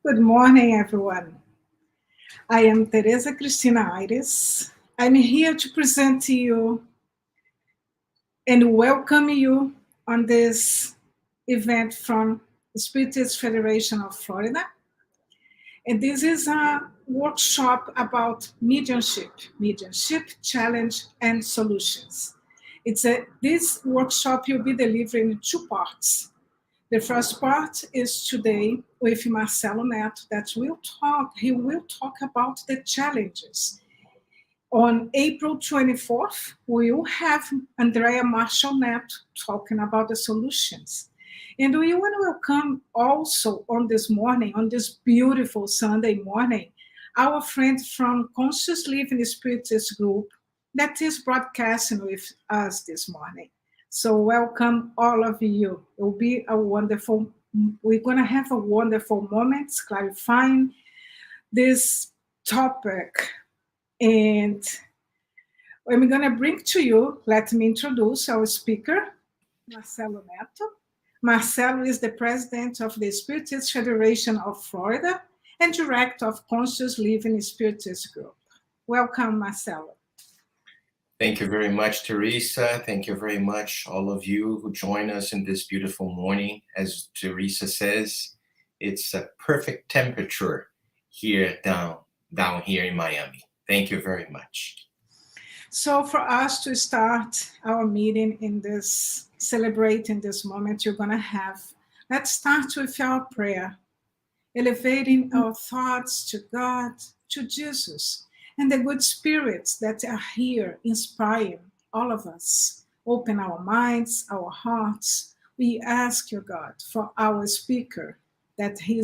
Good morning, everyone. I am Teresa Cristina Aires. I'm here to present to you and welcome you on this event from the Spiritist Federation of Florida. And this is a workshop about mediumship, challenge, and solutions. This workshop will be delivered in two parts. The first part is today with Marcelo Netto he will talk about the challenges. On April 24th, we will have Andrea Marshall Netto talking about the solutions. And we want to welcome also on this beautiful Sunday morning, our friend from Conscious Living Spiritist Group that is broadcasting with us this morning. So welcome all of you. It will be we're going to have a wonderful moment clarifying this topic. And I'm going to bring to you, let me introduce our speaker, Marcelo Netto. Marcelo is the president of the Spiritist Federation of Florida and director of Conscious Living Spiritist Group. Welcome, Marcelo. Thank you very much, Teresa. Thank you very much, all of you who join us in this beautiful morning. As Teresa says, it's a perfect temperature here down here in Miami. Thank you very much. So for us to start our meeting celebrating this moment you're going to have, let's start with our prayer, elevating our thoughts to God, to Jesus, and the good spirits that are here inspiring all of us. Open our minds, our hearts. We ask you, God, for our speaker, that he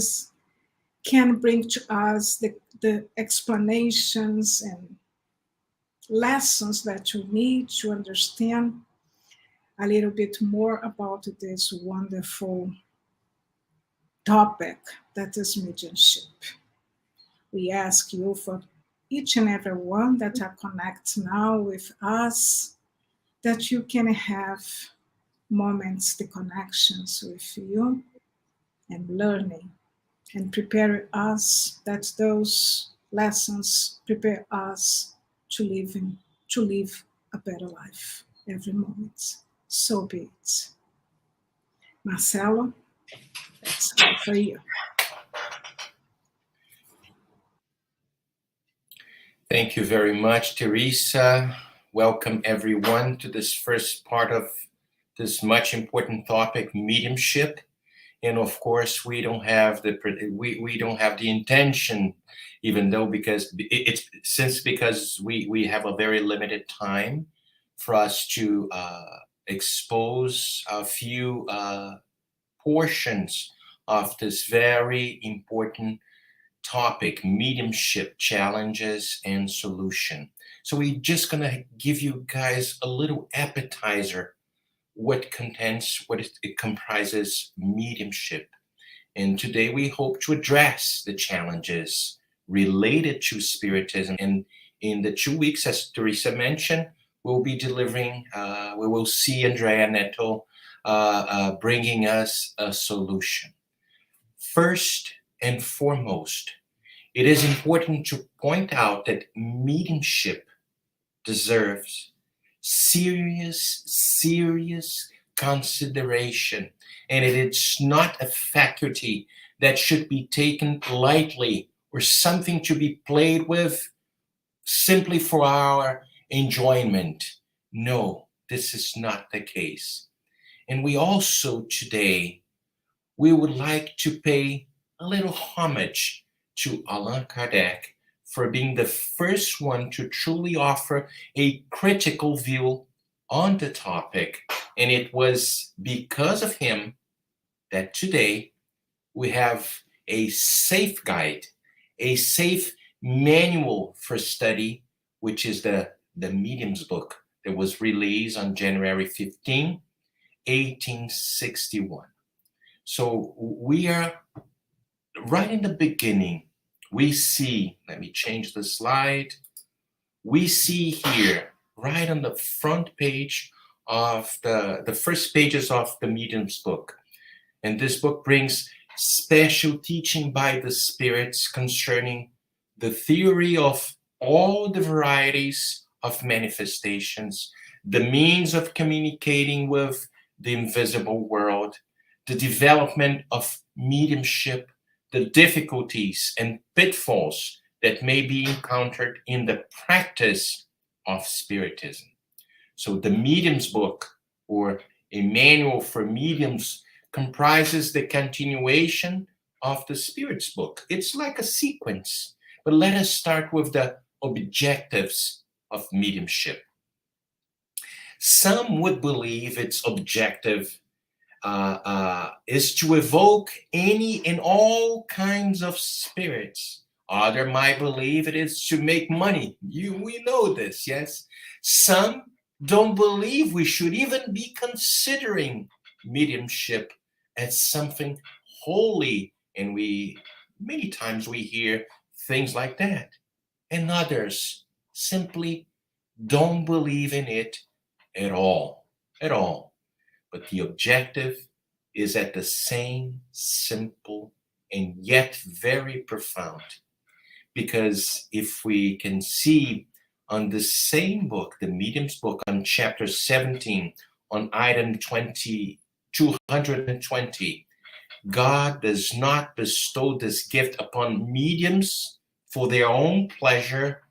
can bring to us the explanations and lessons that you need to understand a little bit more about this wonderful topic that is mediumship. We ask you for each and every one that are connected now with us, that you can have moments, the connections with you and learning and prepare us, that those lessons prepare us to live a better life every moment. So be it. Marcelo, that's all for you. Thank you very much, Teresa. Welcome everyone to this first part of this much important topic, mediumship. And of course, we don't have the intention, even though because we have a very limited time for us to expose a few portions of this very important topic, mediumship challenges and solution. So we're just gonna give you guys a little appetizer what it comprises mediumship. And today we hope to address the challenges related to spiritism. And in the 2 weeks, as Teresa mentioned, we'll be delivering, we will see Andrea Netto bringing us a solution. First and foremost, it is important to point out that mediumship deserves serious consideration, and it's not a faculty that should be taken lightly or something to be played with simply for our enjoyment. No, this is not the case. And we also today, we would like to pay a little homage to Allan Kardec for being the first one to truly offer a critical view on the topic. And it was because of him that today we have a safe guide, a safe manual for study, which is the Medium's book that was released on January 15, 1861. So we are right in the beginning. We see, let me change the slide. We see here, right on the front page of the first pages of the Medium's book. And this book brings special teaching by the spirits concerning the theory of all the varieties of manifestations, the means of communicating with the invisible world, the development of mediumship, the difficulties and pitfalls that may be encountered in the practice of Spiritism. So the Medium's book, or a manual for mediums, comprises the continuation of the Spirit's book. It's like a sequence, but let us start with the objectives of mediumship. Some would believe its objective is to evoke any and all kinds of spirits. Other might believe it is to make money. We know this, yes? Some don't believe we should even be considering mediumship as something holy, and many times we hear things like that. And others simply don't believe in it at all, at all. But the objective is at the same simple and yet very profound. Because if we can see on the same book, the Medium's book, on chapter 17, on item 220, God does not bestow this gift upon mediums for their own pleasure,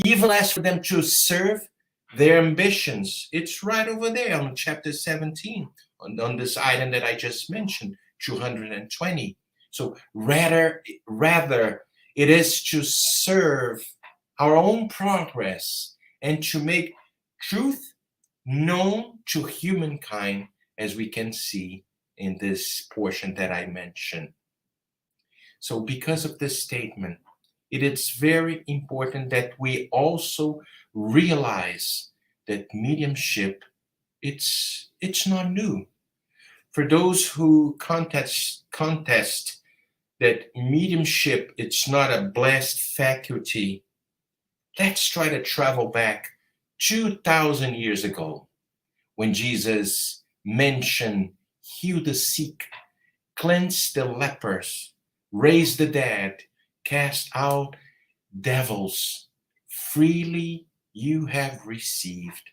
even as for them to serve their ambitions. It's right over there on chapter 17, on this item that I just mentioned, 220. So rather, it is to serve our own progress and to make truth known to humankind, as we can see in this portion that I mentioned. So because of this statement, it is very important that we also realize that mediumship, it's not new. For those who contest that mediumship, it's not a blessed faculty, let's try to travel back 2,000 years ago when Jesus mentioned heal the sick, cleanse the lepers, raise the dead, cast out devils. Freely you have received,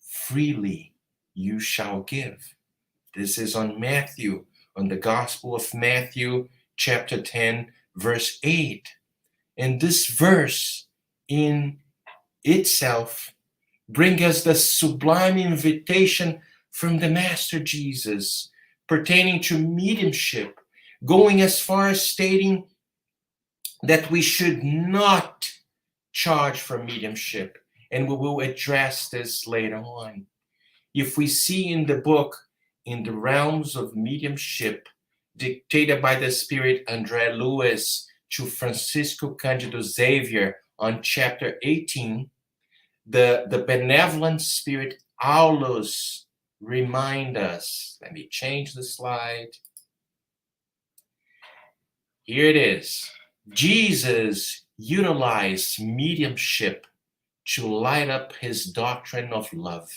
freely you shall give. This is on Matthew, on the Gospel of Matthew, chapter 10, verse 8. And this verse in itself brings us the sublime invitation from the Master Jesus pertaining to mediumship, going as far as stating that we should not charge for mediumship, and we will address this later on. If we see in the book, In the Realms of Mediumship, dictated by the Spirit André Luiz to Francisco Cândido Xavier on chapter 18, the benevolent spirit Aulus remind us. Let me change the slide. Here it is. Jesus utilized mediumship to light up his doctrine of love.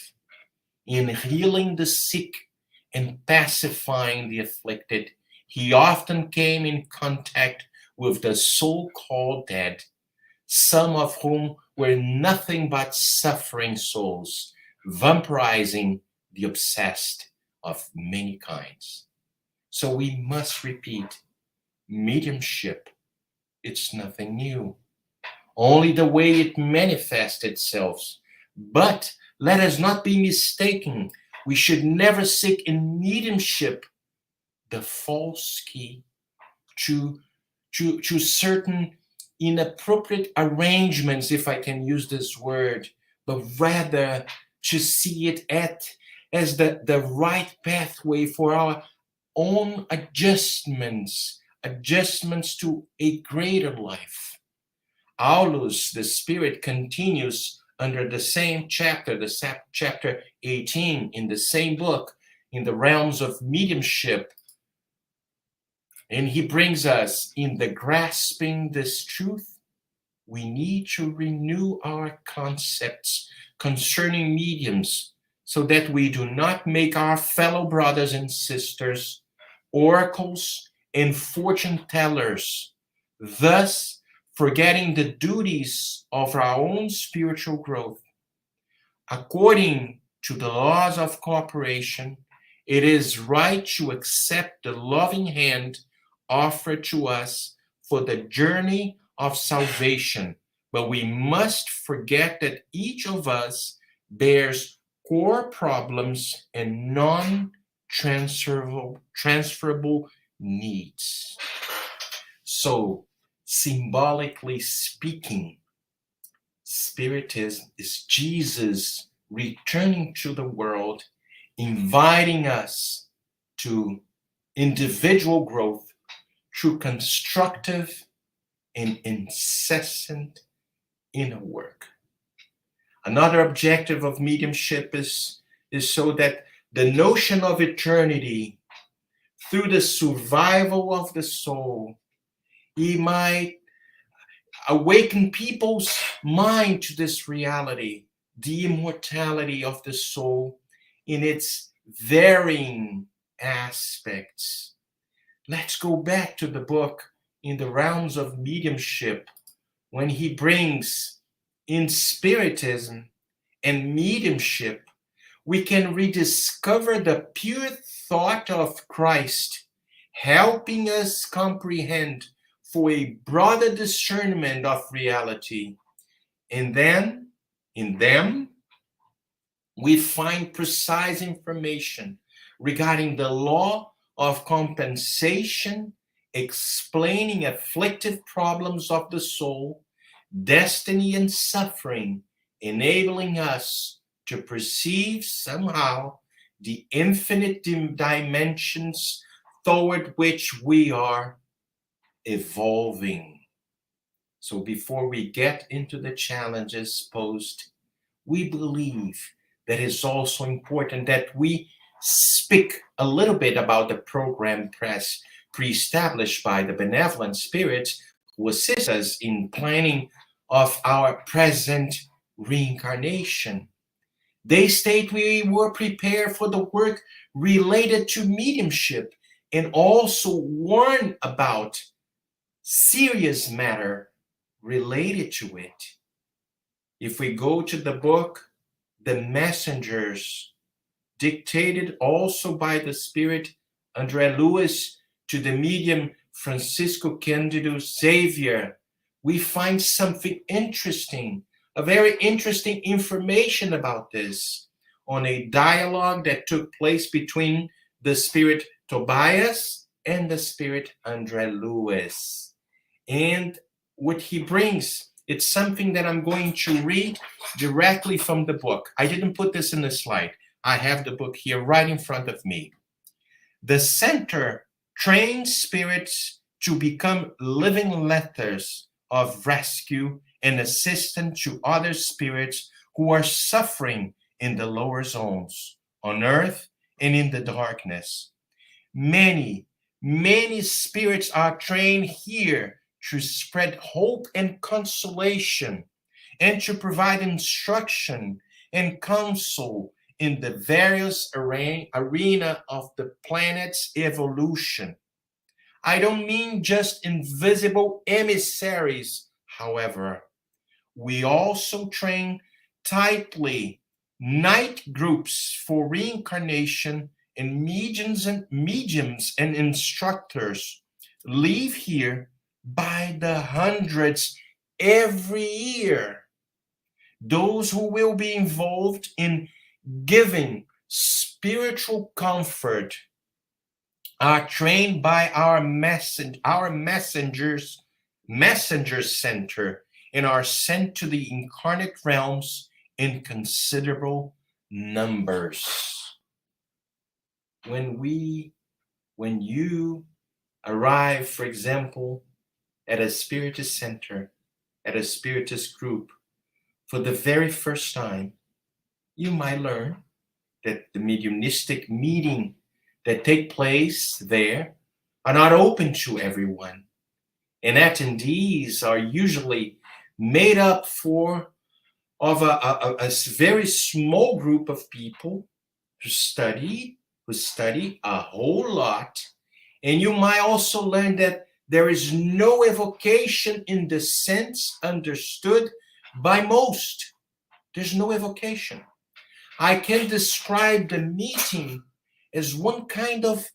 In healing the sick and pacifying the afflicted, he often came in contact with the so-called dead, some of whom were nothing but suffering souls, vampirizing the obsessed of many kinds. So we must repeat, mediumship, it's nothing new. Only the way it manifests itself. But let us not be mistaken. We should never seek in mediumship the false key to certain inappropriate arrangements, if I can use this word, but rather to see it as the right pathway for our own adjustments to a greater life. Aulus, the Spirit, continues under the same chapter, chapter 18 in the same book, In the Realms of Mediumship. And he brings us, in the grasping this truth, we need to renew our concepts concerning mediums so that we do not make our fellow brothers and sisters oracles and fortune tellers, thus forgetting the duties of our own spiritual growth. According to the laws of cooperation, it is right to accept the loving hand offered to us for the journey of salvation, but we must forget that each of us bears core problems and transferable needs. So, symbolically speaking, Spiritism is Jesus returning to the world, inviting us to individual growth through constructive and incessant inner work. Another objective of mediumship is so that the notion of eternity, through the survival of the soul, he might awaken people's mind to this reality, the immortality of the soul in its varying aspects. Let's go back to the book In the Realms of Mediumship, when he brings in Spiritism and mediumship, we can rediscover the pure thought of Christ, helping us comprehend for a broader discernment of reality. And then, in them, we find precise information regarding the law of compensation, explaining afflictive problems of the soul, destiny and suffering, enabling us to perceive somehow the infinite dimensions toward which we are evolving. So before we get into the challenges posed, we believe that it's also important that we speak a little bit about the program pre-established by the benevolent spirits who assist us in planning of our present reincarnation. They state we were prepared for the work related to mediumship and also warn about serious matter related to it. If we go to the book, The Messengers, dictated also by the spirit André Luiz to the medium Francisco Cândido Xavier, we find something interesting, a very interesting information about this on a dialogue that took place between the spirit Tobias and the spirit André Luiz. And what he brings, it's something that I'm going to read directly from the book. I didn't put this in the slide. I have the book here right in front of me. The center trains spirits to become living letters of rescue and assistance to other spirits who are suffering in the lower zones, on earth and in the darkness. Many spirits are trained here to spread hope and consolation and to provide instruction and counsel in the various arena of the planet's evolution. I don't mean just invisible emissaries, however. We also train tightly night groups for reincarnation, and mediums and instructors leave here by the hundreds every year. Those who will be involved in giving spiritual comfort are trained by our messenger center and are sent to the incarnate realms in considerable numbers. When you arrive, for example, at a Spiritist center, at a Spiritist group, for the very first time, you might learn that the mediumistic meeting that take place there are not open to everyone. And attendees are usually made up of a very small group of people who study a whole lot And you might also learn that there is no evocation in the sense understood by most. There's no evocation. I can describe the meeting as one kind of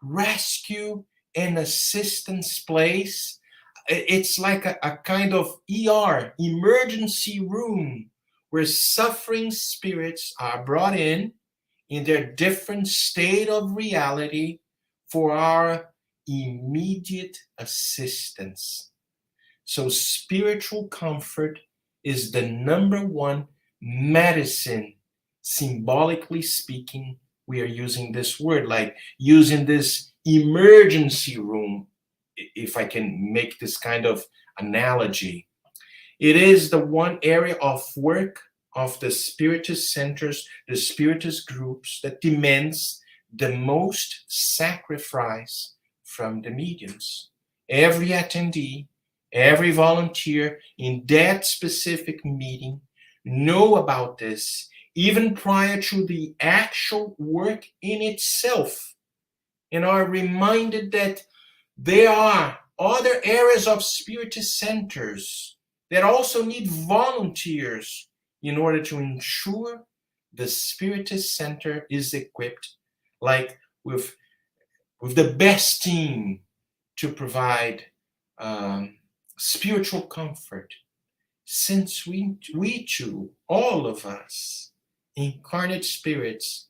rescue and assistance place. It's like a kind of ER, emergency room, where suffering spirits are brought in their different state of reality for our immediate assistance. So, spiritual comfort is the number one medicine, symbolically speaking. We are using this word, like using this emergency room, if I can make this kind of analogy. It is the one area of work of the Spiritist centers, the Spiritist groups, that demands the most sacrifice from the mediums. Every attendee, every volunteer in that specific meeting know about this even prior to the actual work in itself, and are reminded that there are other areas of Spiritist centers that also need volunteers in order to ensure the Spiritist center is equipped, like with the best team to provide spiritual comfort, since we too, all of us, incarnate spirits,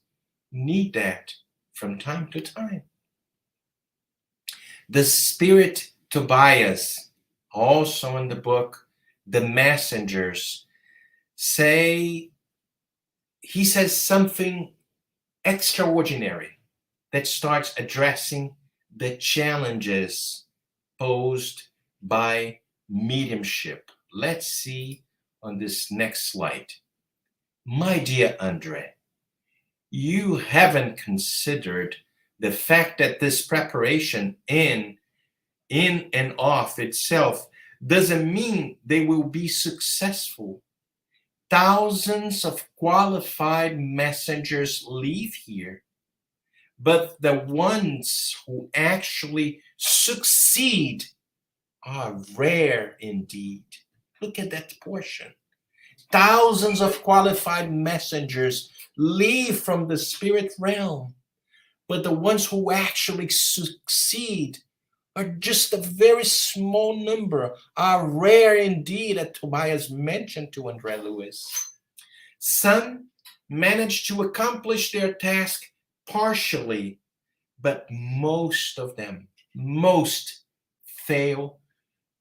need that from time to time. The spirit Tobias, also in the book The Messengers, he says something extraordinary that starts addressing the challenges posed by mediumship. Let's see on this next slide. My dear Andre, you haven't considered the fact that this preparation in and of itself doesn't mean they will be successful. Thousands of qualified messengers leave here, but the ones who actually succeed are rare indeed. Look at that portion. Thousands of qualified messengers leave from the spirit realm, but the ones who actually succeed are just a very small number, are rare indeed, as Tobias mentioned to Andre Lewis. Some manage to accomplish their task partially, but most of them, most fail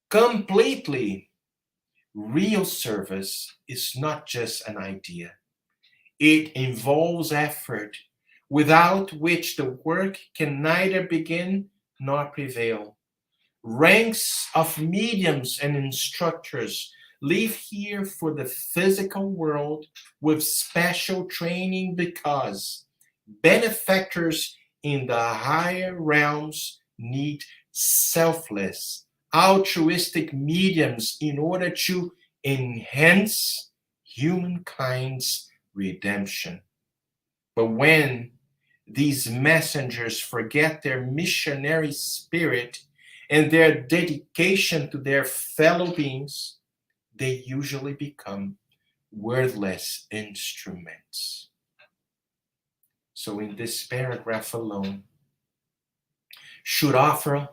completely. Real service is not just an idea. It involves effort, without which the work can neither begin nor prevail. Ranks of mediums and instructors leave here for the physical world with special training, because benefactors in the higher realms need selfless, altruistic mediums in order to enhance humankind's redemption. But when these messengers forget their missionary spirit and their dedication to their fellow beings, they usually become worthless instruments. So, in this paragraph alone, should offer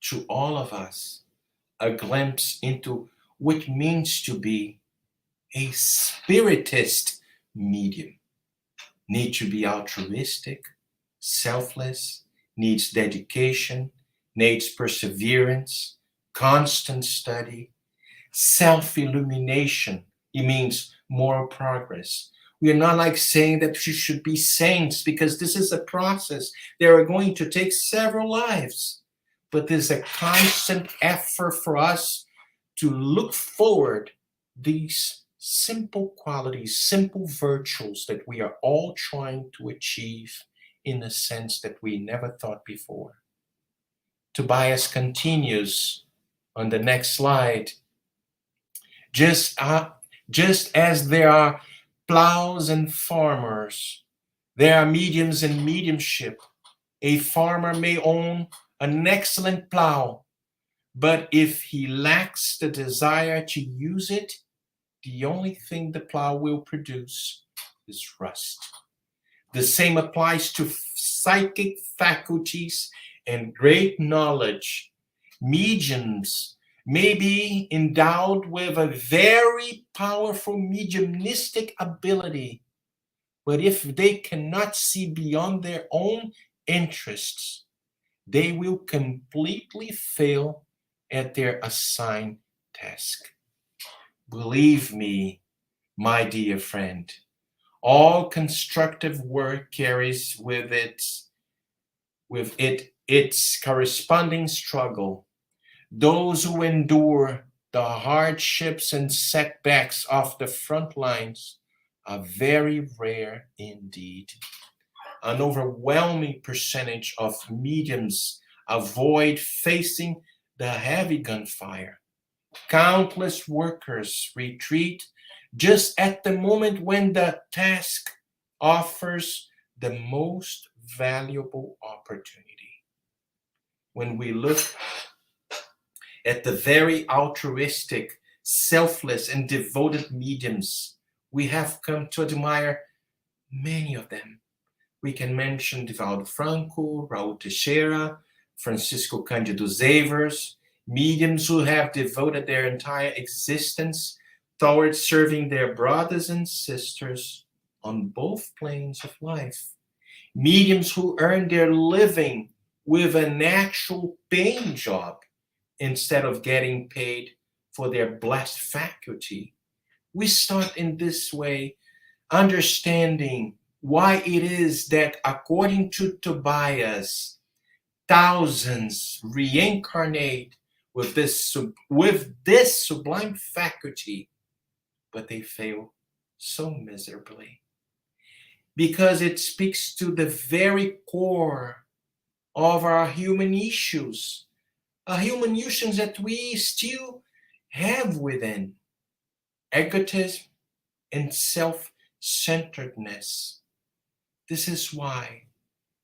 to all of us a glimpse into what it means to be a spiritist medium. Need to be altruistic, selfless, needs dedication, needs perseverance, constant study, self-illumination. It means moral progress. We are not like saying that we should be saints, because this is a process. They are going to take several lives. But there's a constant effort for us to look forward these simple qualities, simple virtues that we are all trying to achieve in a sense that we never thought before. Tobias continues on the next slide. Just as there are plows and farmers, there are mediums and mediumship. A farmer may own an excellent plow, but if he lacks the desire to use it, the only thing the plow will produce is rust. The same applies to psychic faculties and great knowledge. Mediums may be endowed with a very powerful mediumistic ability, but if they cannot see beyond their own interests, they will completely fail at their assigned task. Believe me, my dear friend, all constructive work carries with it its corresponding struggle. Those who endure the hardships and setbacks of the front lines are very rare indeed. An overwhelming percentage of mediums avoid facing the heavy gunfire. Countless workers retreat just at the moment when the task offers the most valuable opportunity. When we look at the very altruistic, selfless, and devoted mediums we have come to admire many of them. We can mention Divaldo Franco, Raul Teixeira, Francisco Cândido Zavers, mediums who have devoted their entire existence towards serving their brothers and sisters on both planes of life. Mediums who earn their living with an actual paying job instead of getting paid for their blessed faculty. We start in this way, understanding why it is that, according to Tobias, thousands reincarnate with this sublime faculty, but they fail so miserably. Because it speaks to the very core of our human issues that we still have within: egotism and self-centeredness. This is why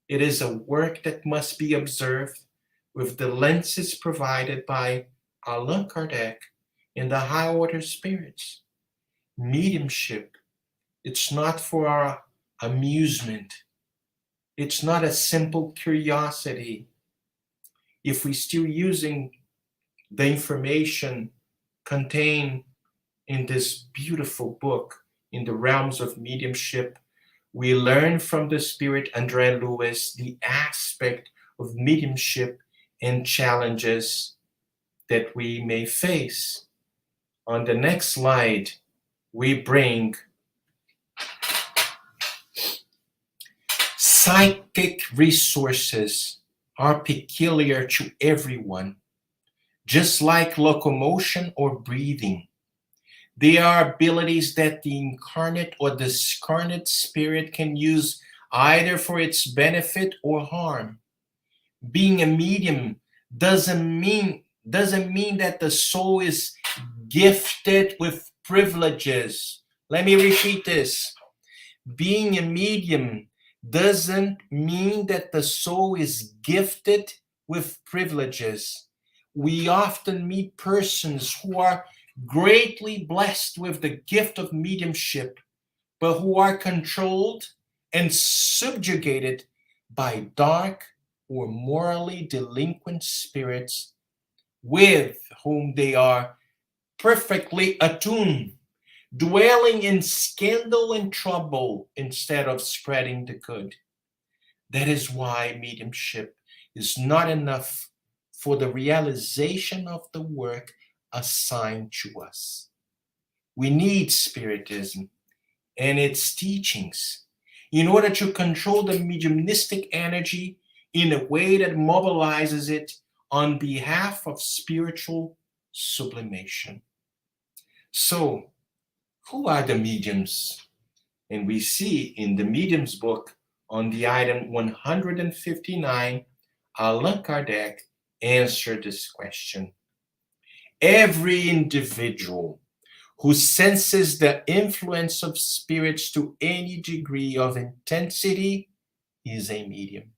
it is a work that must be observed with the lenses provided by Allan Kardec and the high order spirits. Mediumship, it's not for our amusement. It's not a simple curiosity. If we're still using the information contained in this beautiful book, In the Realms of Mediumship, we learn from the spirit André Lewis the aspect of mediumship and challenges that we may face. On the next slide, we bring psychic resources are peculiar to everyone, just like locomotion or breathing. They are abilities that the incarnate or discarnate spirit can use either for its benefit or harm. Being a medium doesn't mean that the soul is gifted with privileges. Let me repeat this. Being a medium doesn't mean that the soul is gifted with privileges. We often meet persons who are greatly blessed with the gift of mediumship, but who are controlled and subjugated by dark or morally delinquent spirits with whom they are perfectly attuned, dwelling in scandal and trouble instead of spreading the good. That is why mediumship is not enough for the realization of the work assigned to us. We need Spiritism and its teachings in order to control the mediumistic energy in a way that mobilizes it on behalf of spiritual sublimation. So, who are the mediums? And we see in the mediums book on the item 159, Allan Kardec answered this question. Every individual who senses the influence of spirits to any degree of intensity is a medium.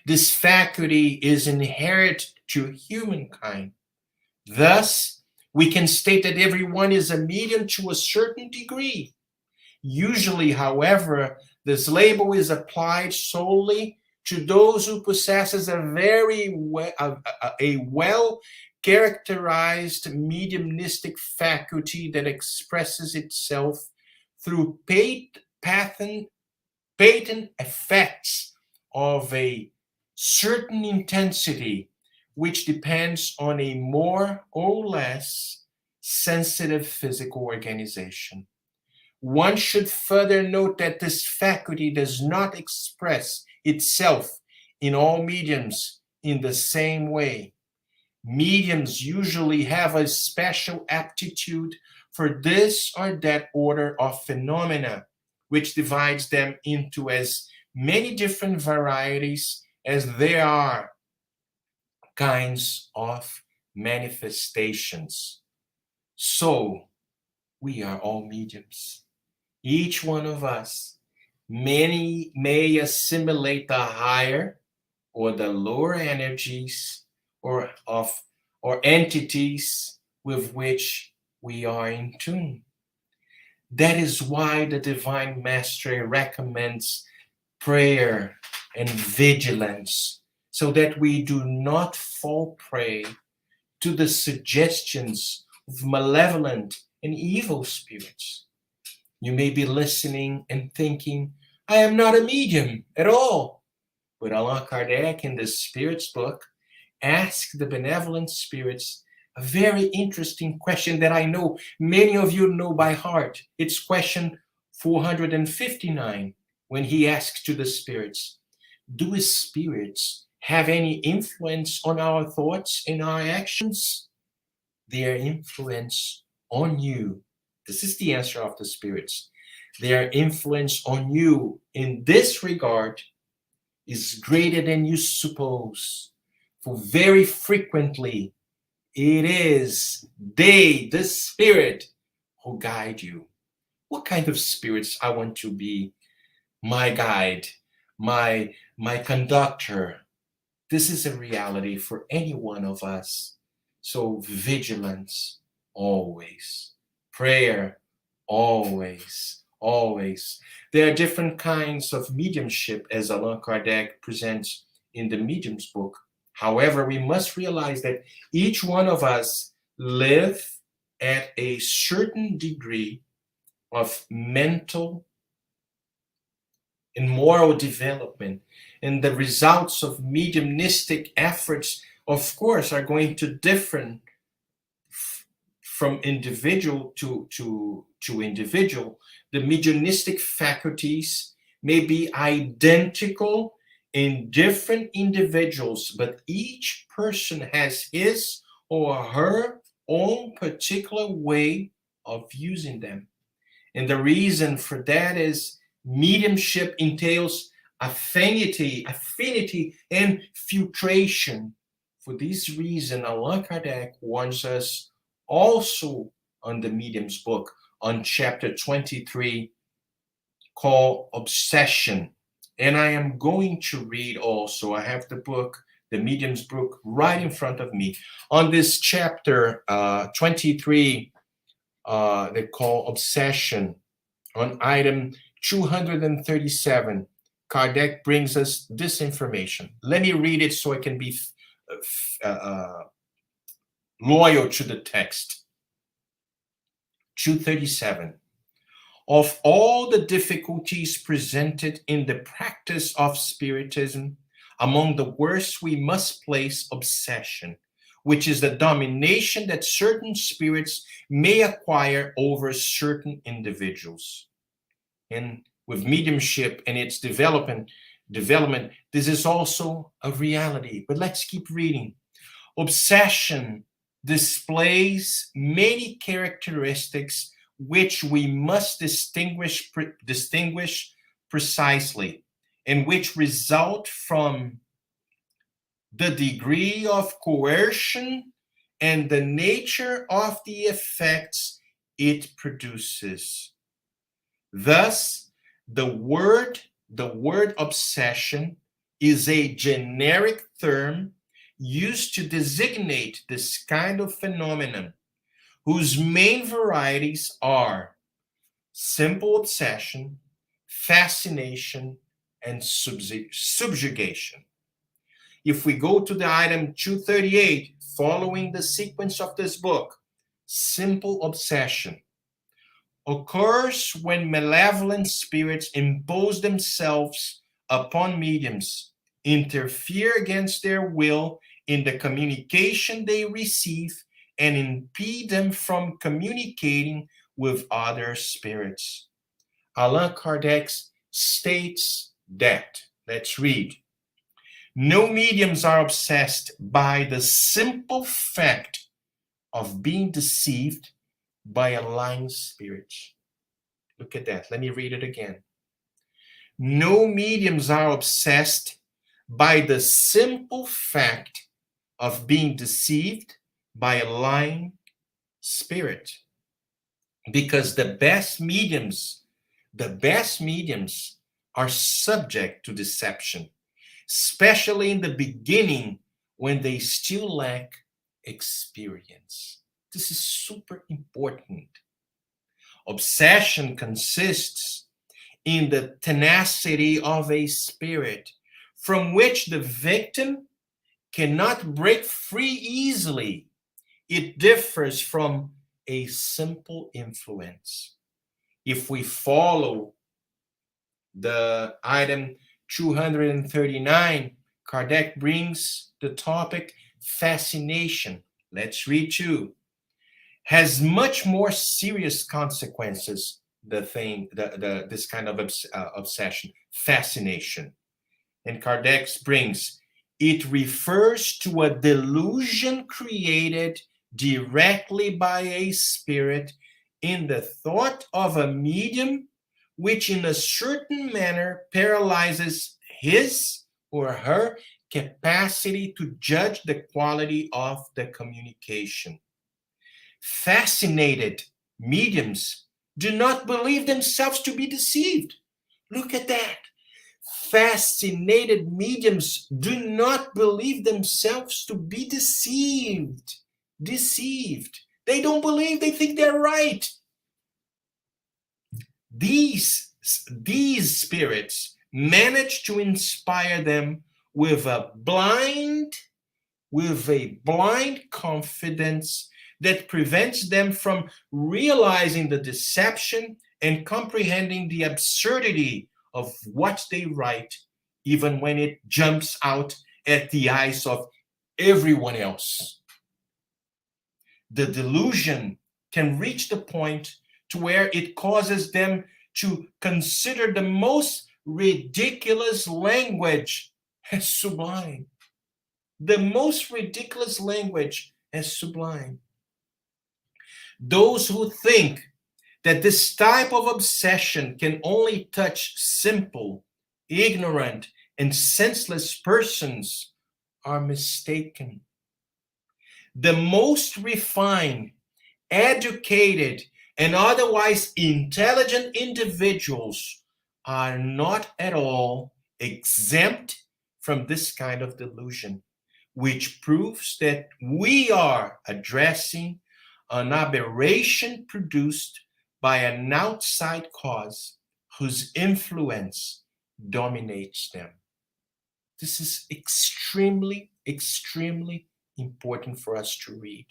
This faculty is inherent to humankind. Thus, we can state that everyone is a medium to a certain degree. Usually, however, this label is applied solely to those who possesses a well characterized mediumistic faculty that expresses itself through patent effects of a certain intensity, which depends on a more or less sensitive physical organization. One should further note that this faculty does not express itself in all mediums in the same way. Mediums usually have a special aptitude for this or that order of phenomena, which divides them into as many different varieties as there are kinds of manifestations. So, we are all mediums. Each one of us, many may assimilate the higher or the lower energies or entities with which we are in tune. That is why the Divine Master recommends prayer and vigilance, so that we do not fall prey to the suggestions of malevolent and evil spirits. You may be listening and thinking, I am not a medium at all. But Allan Kardec, in the Spirit's book, asked the benevolent spirits a very interesting question that I know many of you know by heart. It's question 459, when he asked to the spirits, do spirits have any influence on our thoughts and our actions? Their influence on you. This is the answer of the spirits. Their influence on you in this regard is greater than you suppose. For very frequently, it is they, the spirit, who guide you. What kind of spirits I want to be my guide, my conductor? This is a reality for any one of us. So vigilance always. Prayer, always, always. There are different kinds of mediumship, as Allan Kardec presents in the Medium's book. However, we must realize that each one of us live at a certain degree of mental and moral development. And the results of mediumistic efforts, of course, are going to differ from individual to individual. The mediumistic faculties may be identical in different individuals, but each person has his or her own particular way of using them. And the reason for that is mediumship entails affinity, and filtration. For this reason, Allan Kardec warns us also on the Medium's book, on chapter 23, called Obsession. And I am going to read also, I have the book, the Medium's book, right in front of me. On this chapter 23, they call Obsession, on item 237, Kardec brings us this information. Let me read it so I can be loyal to the text. 237. Of all the difficulties presented in the practice of Spiritism, among the worst we must place obsession, which is the domination that certain spirits may acquire over certain individuals. And with mediumship and its development, this is also a reality. But let's keep reading. Obsession displays many characteristics which we must distinguish precisely, and which result from the degree of coercion and the nature of the effects it produces. Thus, the word obsession is a generic term used to designate this kind of phenomenon, whose main varieties are simple obsession, fascination, and subjugation. If we go to the item 238, following the sequence of this book, simple obsession occurs when malevolent spirits impose themselves upon mediums, interfere against their will in the communication they receive, and impede them from communicating with other spirits. Allan Kardec states that, let's read, no mediums are obsessed by the simple fact of being deceived by a lying spirit. Look at that. Let me read it again. No mediums are obsessed by the simple fact of being deceived by a lying spirit. Because the best mediums are subject to deception, especially in the beginning when they still lack experience. This is super important. Obsession consists in the tenacity of a spirit from which the victim cannot break free easily. It differs from a simple influence. If we follow the item 239, Kardec brings the topic fascination. Let's read too. Has much more serious consequences, this kind of obsession, fascination. And Kardec brings, it refers to a delusion created directly by a spirit in the thought of a medium, which in a certain manner paralyzes his or her capacity to judge the quality of the communication. Fascinated mediums do not believe themselves to be deceived. Look at that. Fascinated mediums do not believe themselves to be deceived. They don't believe, they think they're right. These spirits manage to inspire them with a blind confidence that prevents them from realizing the deception and comprehending the absurdity of what they write, even when it jumps out at the eyes of everyone else. The delusion can reach the point to where it causes them to consider the most ridiculous language as sublime. The most ridiculous language as sublime. Those who think that this type of obsession can only touch simple, ignorant, and senseless persons are mistaken. The most refined, educated, and otherwise intelligent individuals are not at all exempt from this kind of delusion, which proves that we are addressing an aberration produced by an outside cause whose influence dominates them. This is extremely, extremely important for us to read.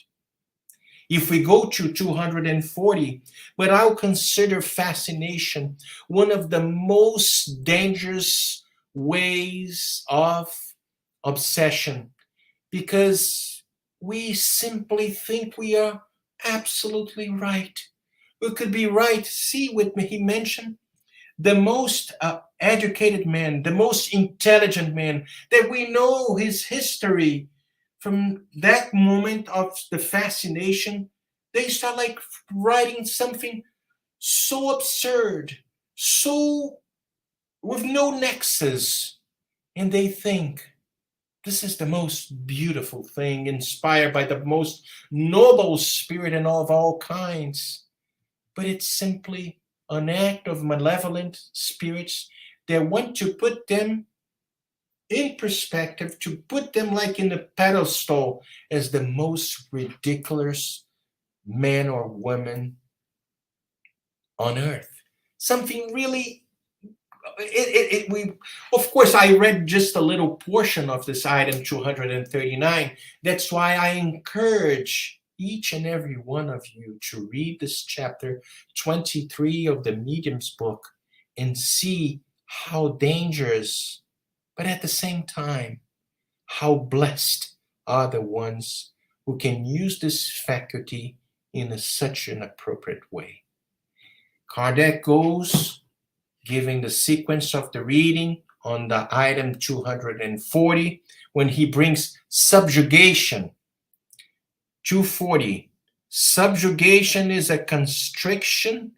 If we go to 240, but I'll consider fascination one of the most dangerous ways of obsession, because we simply think we are absolutely right. We could be right. See with me, he mentioned the most educated man, the most intelligent man, that we know his history. From that moment of the fascination, they start like writing something so absurd, so with no nexus. And they think this is the most beautiful thing, inspired by the most noble spirit and of all kinds. But it's simply an act of malevolent spirits that want to put them in perspective, to put them like in a pedestal as the most ridiculous man or woman on earth. Something really, we, of course, I read just a little portion of this item 239. That's why I encourage each and every one of you to read this chapter 23 of the Medium's book and see how dangerous, but at the same time, how blessed are the ones who can use this faculty in such an appropriate way. Kardec goes giving the sequence of the reading on the item 240 when he brings subjugation. 240. Subjugation is a constriction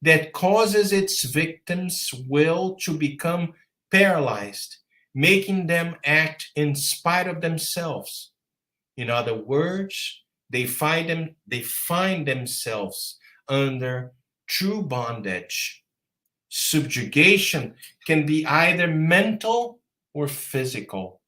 that causes its victim's will to become paralyzed, making them act in spite of themselves. In other words, they find themselves under true bondage. Subjugation can be either mental or physical.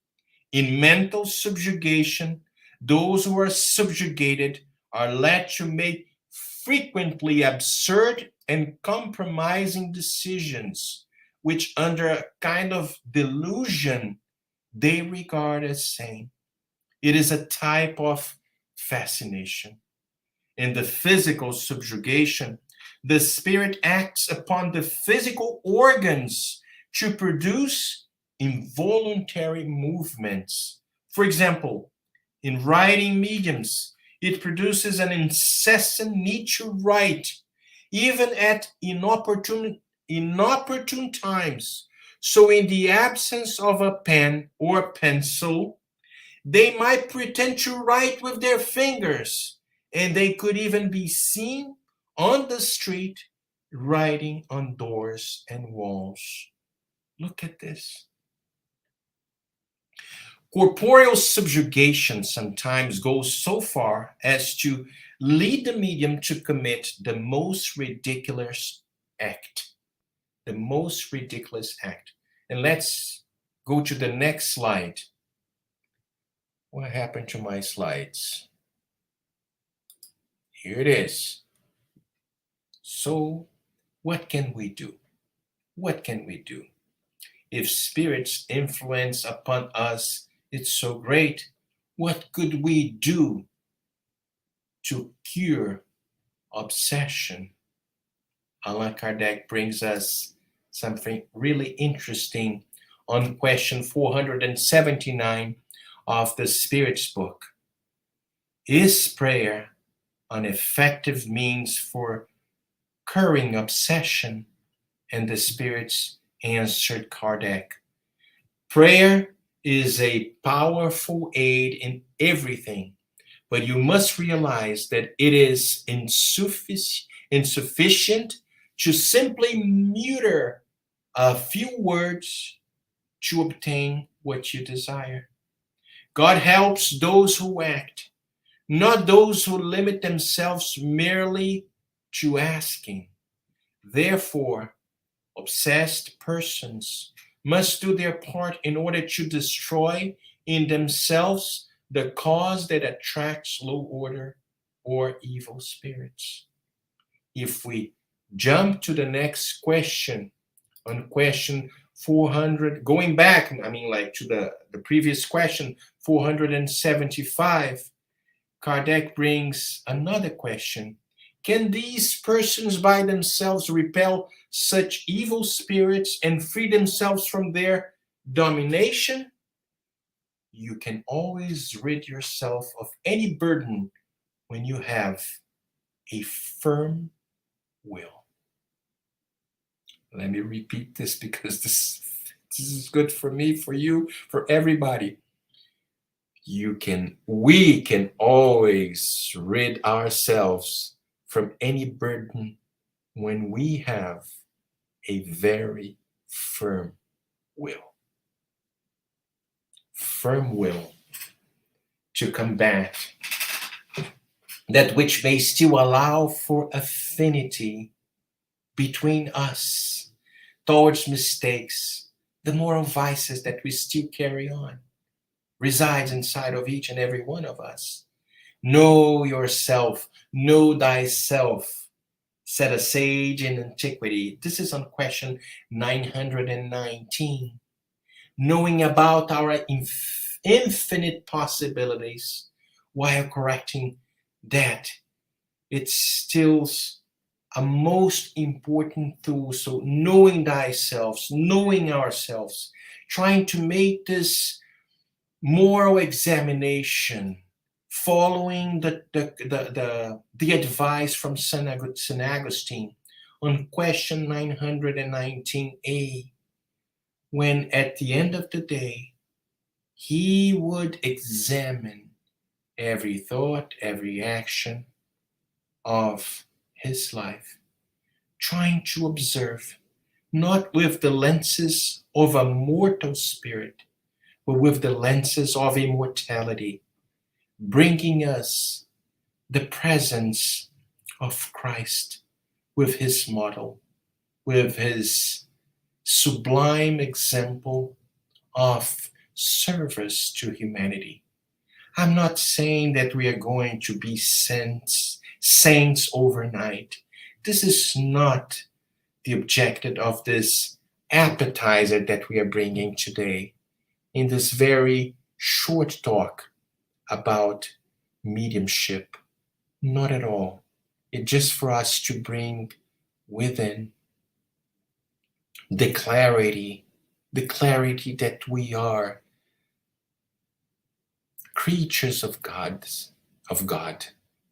In mental subjugation, those who are subjugated are led to make frequently absurd and compromising decisions, which under a kind of delusion they regard as sane. It is a type of fascination. In the physical subjugation, the spirit acts upon the physical organs to produce involuntary movements. For example, in writing mediums, it produces an incessant need to write, even at inopportune times. So in the absence of a pen or a pencil, they might pretend to write with their fingers, and they could even be seen on the street writing on doors and walls. Look at this. Corporeal subjugation sometimes goes so far as to lead the medium to commit the most ridiculous act. The most ridiculous act. And let's go to the next slide. What happened to my slides? Here it is. So, what can we do? What can we do? If spirit's influence upon us is so great, what could we do to cure obsession? Allan Kardec brings us something really interesting on question 479 of the Spirit's book. Is prayer an effective means for curing obsession? And the Spirits answered Kardec, prayer is a powerful aid in everything, but you must realize that it is insufficient to simply mutter a few words to obtain what you desire. God helps those who act, not those who limit themselves merely to asking. Therefore, obsessed persons must do their part in order to destroy in themselves the cause that attracts low order or evil spirits. If we jump to the next question, on question 400, going back, to the previous question, 475, Kardec brings another question. Can these persons by themselves repel such evil spirits and free themselves from their domination? You can always rid yourself of any burden when you have a firm will. Let me repeat this because this is good for me, for you, for everybody. We can always rid ourselves from any burden when we have a very firm will. Firm will to combat that which may still allow for affinity between us towards mistakes the moral vices that we still carry on resides inside of each and every one of us. Know yourself, know thyself, said a sage in antiquity. This is on question 919. Knowing about our infinite possibilities while correcting that, it's still a most important tool. So knowing thyself, knowing ourselves, trying to make this moral examination, following the advice from St. Augustine on question 919a, when at the end of the day, he would examine every thought, every action of his life, trying to observe, not with the lenses of a mortal spirit, but with the lenses of immortality, bringing us the presence of Christ with his model, with his sublime example of service to humanity. I'm not saying that we are going to be saints overnight. This is not the objective of this appetizer that we are bringing today in this very short talk about mediumship. Not at all. It's just for us to bring within the clarity that we are creatures of God,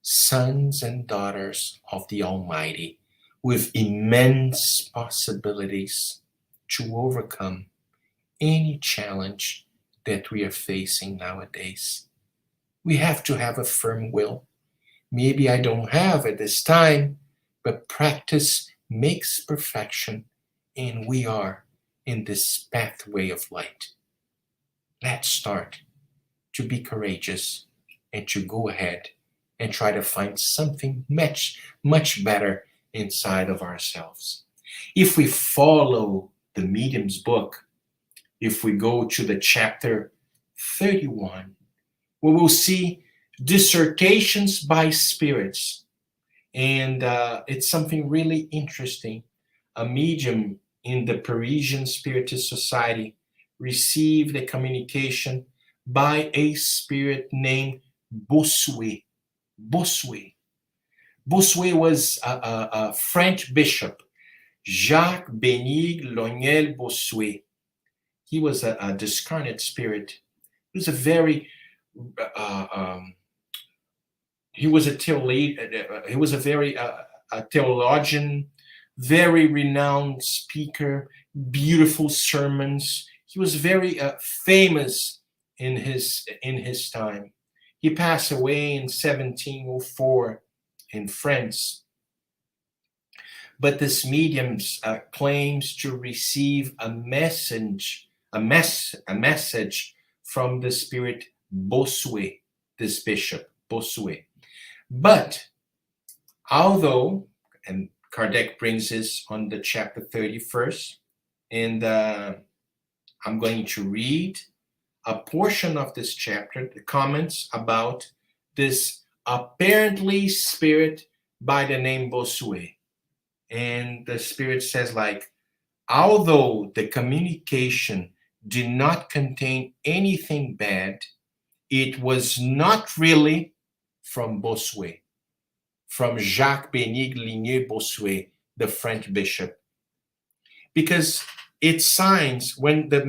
sons and daughters of the Almighty, with immense possibilities to overcome any challenge that we are facing nowadays. We have to have a firm will. Maybe I don't have at this time, but practice makes perfection, and we are in this pathway of light. Let's start to be courageous and to go ahead and try to find something much, much better inside of ourselves. If we follow the medium's book, if we go to the chapter 31, we will see dissertations by spirits. And it's something really interesting. A medium in the Parisian Spiritist Society received a communication by a spirit named Bossuet. Bossuet. Bossuet was a French bishop, Jacques Bénigne Lognel Bossuet. He was a discarnate spirit. He was a very he was a he was a very a theologian, very renowned speaker, beautiful sermons. He was very famous in his time. He passed away in 1704 in France. But this medium claims to receive a message from the spirit Bossuet, this bishop Bossuet. But although, and Kardec brings this on the chapter 31st, and I'm going to read a portion of this chapter, the comments about this apparently spirit by the name Bossuet. And the spirit says, like, although the communication did not contain anything bad, it was not really from Bossuet, from Jacques Bénigne Ligné Bossuet, the French bishop. Because it signs, when the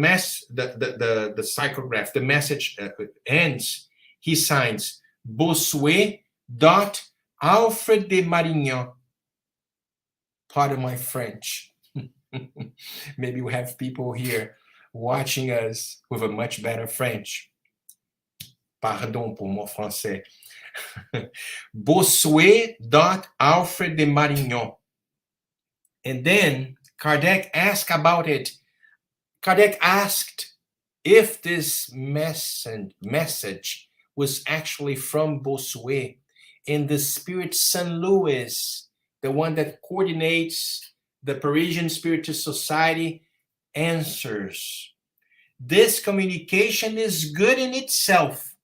psychograph, the message ends, he signs Bossuet dot Alfred de Marignan. Pardon my French. Maybe we have people here watching us with a much better French. Pardon pour mon français. Bossuet dot Alfred de Marignan. And then Kardec asked about it. Kardec asked if this message was actually from Bossuet, and the spirit Saint Louis, the one that coordinates the Parisian Spiritist Society, answers. This communication is good in itself,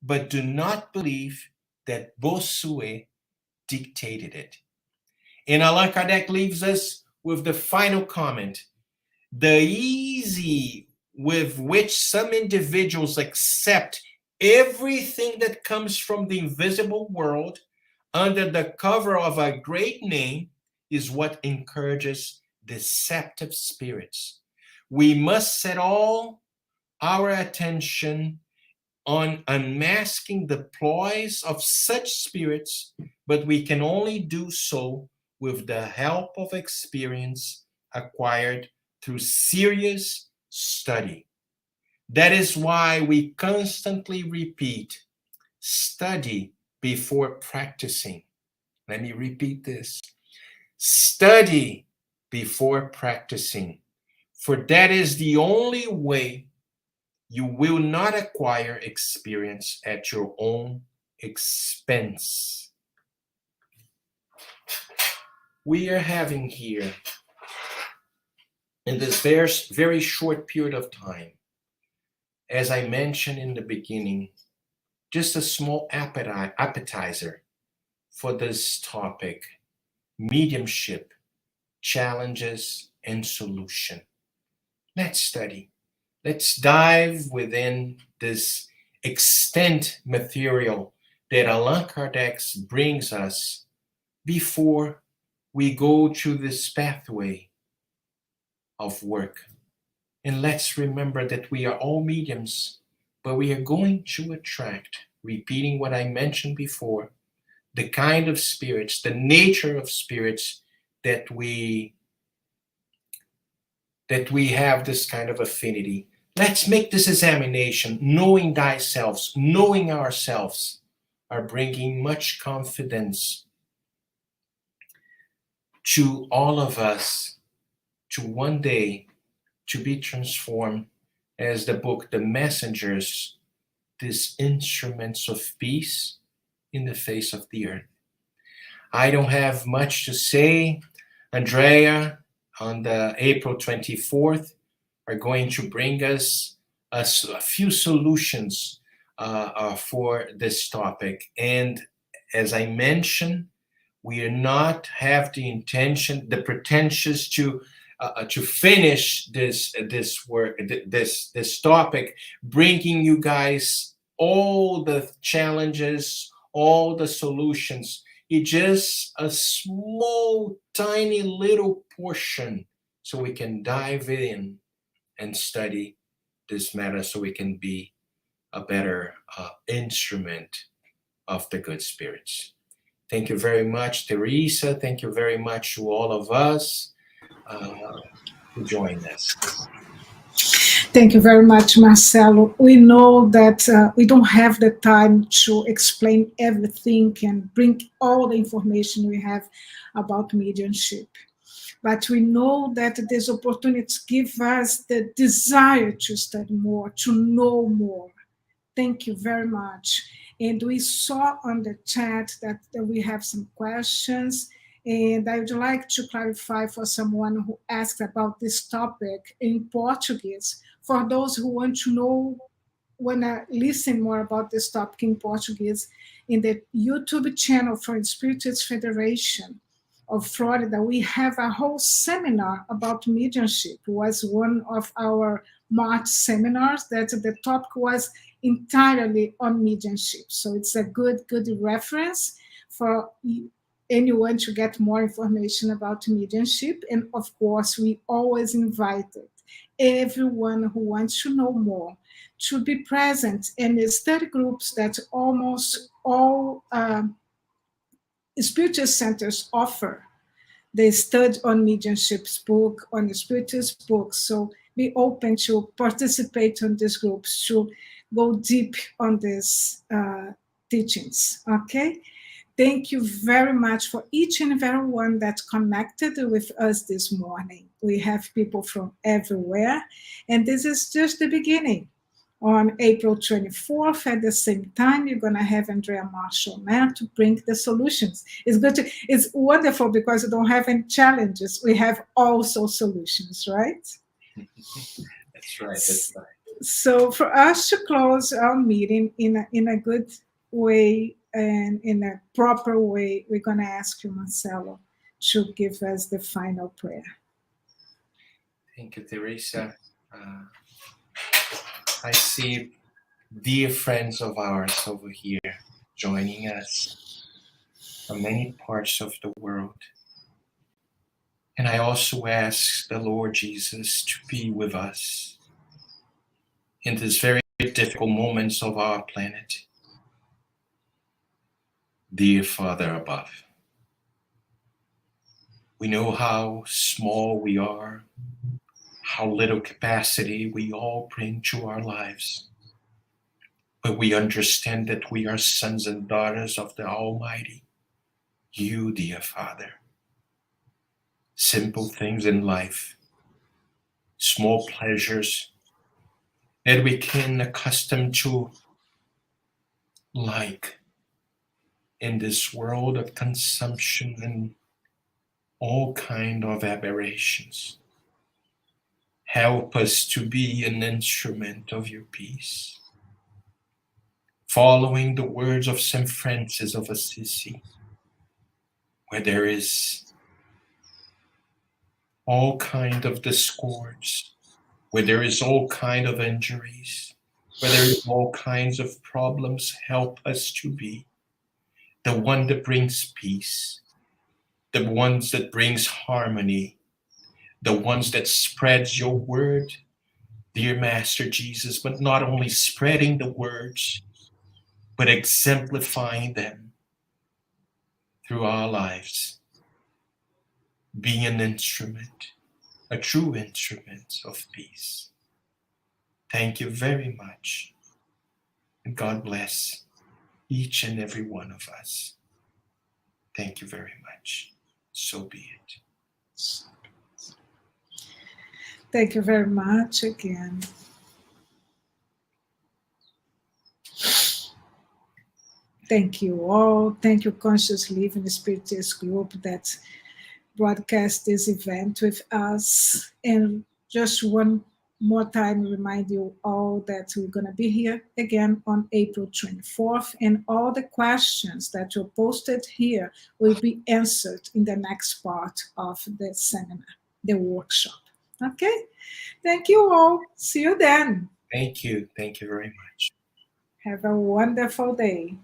but do not believe that Bossuet dictated it. And Allan Kardec leaves us with the final comment. The easy with which some individuals accept everything that comes from the invisible world under the cover of a great name is what encourages deceptive spirits. We must set all our attention on unmasking the ploys of such spirits, but we can only do so with the help of experience acquired through serious study. That is why we constantly repeat, study before practicing. Let me repeat this. Study before practicing, for that is the only way you will not acquire experience at your own expense. We are having here, in this very short period of time, as I mentioned in the beginning, just a small appetizer for this topic, mediumship, challenges, and solution. Let's study. Let's dive within this extent material that Allan Kardec brings us before we go to this pathway of work. And let's remember that we are all mediums, but we are going to attract, repeating what I mentioned before, the kind of spirits, the nature of spirits that we have this kind of affinity. Let's make this examination. Knowing thyself, knowing ourselves, are bringing much confidence to all of us to one day to be transformed as the book, The Messengers, these instruments of peace in the face of the earth. I don't have much to say. Andrea, on the April 24th, are going to bring us a few solutions for this topic. And as I mentioned, we are not have the intention, the pretensions to finish this work, this topic, bringing you guys all the challenges, all the solutions. It's just a small, tiny little portion so we can dive in and study this matter so we can be a better instrument of the good spirits. Thank you very much, Teresa. Thank you very much to all of us who joined us. Thank you very much, Marcelo. We know that we don't have the time to explain everything and bring all the information we have about mediumship. But we know that these opportunities give us the desire to study more, to know more. Thank you very much. And we saw on the chat that we have some questions. And I would like to clarify for someone who asked about this topic in Portuguese. For those who want to know, want to listen more about this topic in Portuguese, in the YouTube channel for Spiritist Federation of Florida, we have a whole seminar about mediumship. It was one of our March seminars that the topic was entirely on mediumship. So it's a good reference for anyone to get more information about mediumship. And of course, we always invited everyone who wants to know more to be present in the study groups that almost all Spiritist centers offer. They study on mediumship's book, on the Spiritist book. So be open to participate in these groups, to go deep on these teachings, okay? Thank you very much for each and every one that connected with us this morning. We have people from everywhere, and this is just the beginning. On April 24th, at the same time, you're going to have Andrea Marshall Netto to bring the solutions. It's wonderful because we don't have any challenges. We have also solutions, right? That's right. That's right. So for us to close our meeting in a good way and in a proper way, we're going to ask you, Marcelo, to give us the final prayer. Thank you, Teresa. I see dear friends of ours over here joining us from many parts of the world. And I also ask the Lord Jesus to be with us in these very difficult moments of our planet. Dear Father above, we know how small we are, how little capacity we all bring to our lives. But we understand that we are sons and daughters of the Almighty, you, dear Father. Simple things in life, small pleasures that we can accustom to, like in this world of consumption and all kind of aberrations. Help us to be an instrument of your peace. Following the words of St. Francis of Assisi, where there is all kind of discords, where there is all kind of injuries, where there is all kinds of problems, help us to be the one that brings peace, the ones that brings harmony, the ones that spreads your word, dear Master Jesus, but not only spreading the words, but exemplifying them through our lives. Be an instrument, a true instrument of peace. Thank you very much. And God bless each and every one of us. Thank you very much. So be it. Thank you very much again. Thank you all. Thank you, Conscious Living Spiritist Group, that broadcast this event with us. And just one more time, remind you all that we're going to be here again on April 24th. And all the questions that were posted here will be answered in the next part of the seminar, the workshop. Okay? Thank you all. See you then. Thank you. Thank you very much. Have a wonderful day.